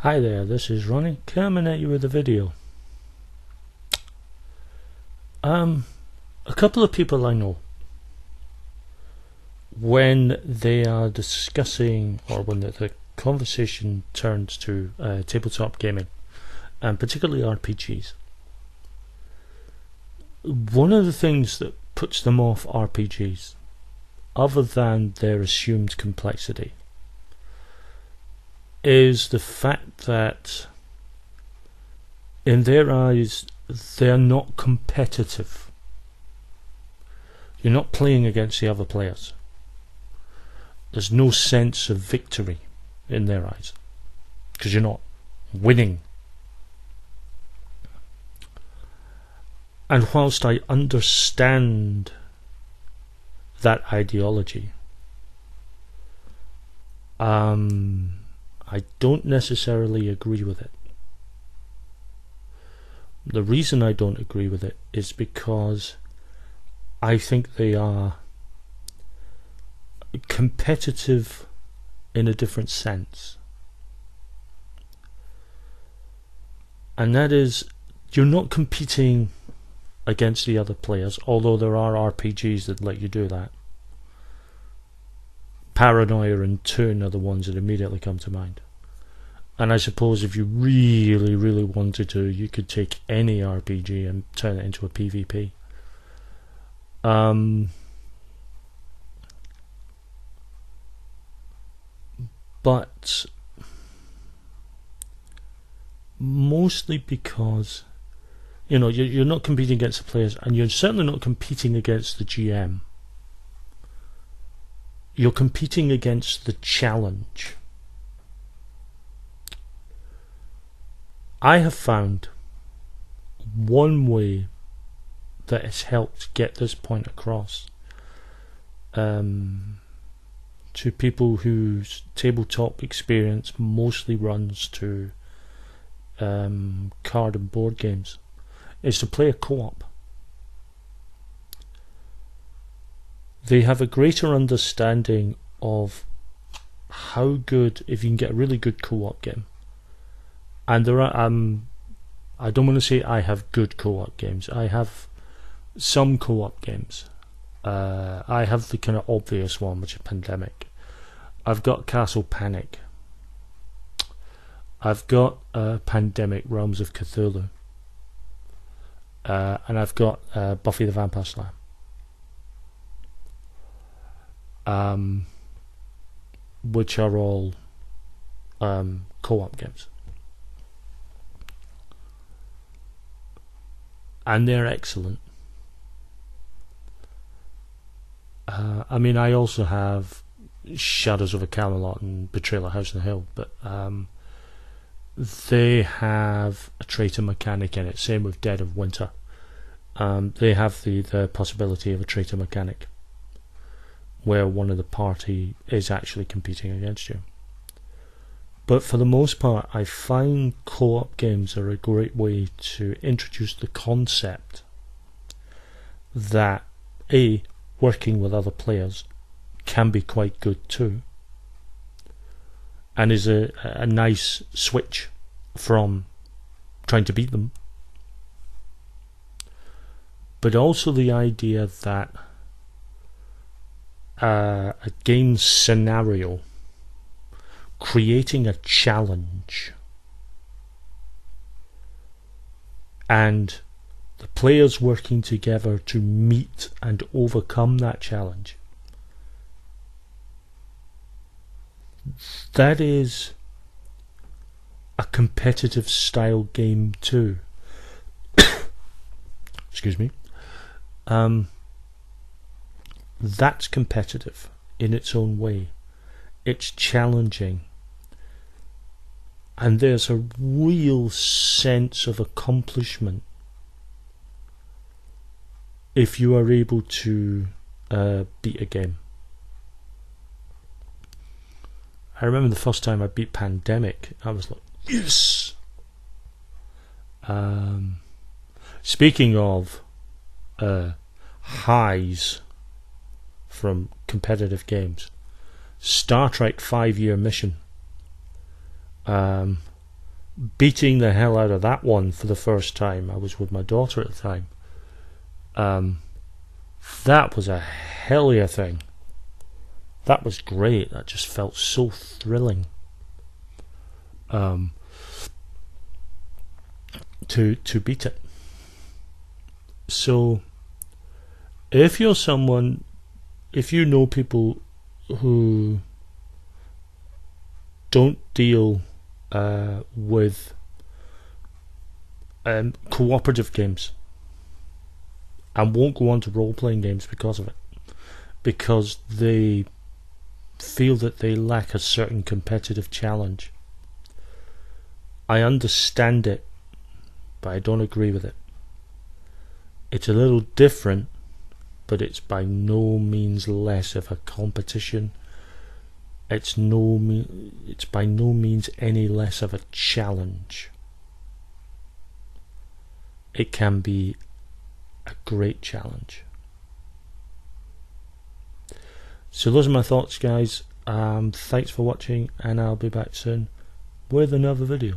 Hi there, this is Ronnie coming at you with a video. A couple of people I know, when they are discussing, or when the conversation turns to tabletop gaming, and particularly RPGs, one of the things that puts them off RPGs, other than their assumed complexity, is the fact that in their eyes they're not competitive. You're not playing against the other players. There's no sense of victory in their eyes because you're not winning. And whilst I understand that ideology, I don't necessarily agree with it. The reason I don't agree with it is because I think they are competitive in a different sense. And that is, you're not competing against the other players, although there are RPGs that let you do that. Paranoia and Toon are the ones that immediately come to mind. And I suppose if you really, really wanted to, you could take any RPG and turn it into a PvP. But mostly because, you know, you're not competing against the players, and you're certainly not competing against the GM. You're competing against the challenge. I have found one way that has helped get this point across to people whose tabletop experience mostly runs to card and board games, is to play a co-op. They have a greater understanding of how good, if you can get a really good co-op game. And there are, I don't want to say I have good co-op games. I have some co-op games. I have the kind of obvious one, which is Pandemic. I've got Castle Panic. I've got Pandemic Realms of Cthulhu. And I've got Buffy the Vampire Slayer. Which are all co-op games. And they're excellent. I mean, I also have Shadows of a Camelot and Betrayal at House on the Hill, but they have a traitor mechanic in it. Same with Dead of Winter. They have the possibility of a traitor mechanic, where one of the party is actually competing against you. But for the most part, I find co-op games are a great way to introduce the concept that A, working with other players can be quite good too, and is a nice switch from trying to beat them. But also the idea that a game scenario, creating a challenge, and the players working together to meet and overcome that challenge, that is a competitive style game too. Excuse me. That's competitive in its own way. It's challenging, and there's a real sense of accomplishment if you are able to beat a game. I remember the first time I beat Pandemic, I was like, yes! Speaking of highs from competitive games, Star Trek 5-year mission. beating the hell out of that one for the first time. I was with my daughter at the time. That was a hellier thing. That was great. That just felt so thrilling. To beat it. So if you're someone, if you know people who don't deal with cooperative games and won't go on to role-playing games because of it, because they feel that they lack a certain competitive challenge, I understand it, but I don't agree with it. It's a little different, but it's by no means less of a competition. It's by no means any less of a challenge. It can be a great challenge. So those are my thoughts, guys. Thanks for watching, and I'll be back soon with another video.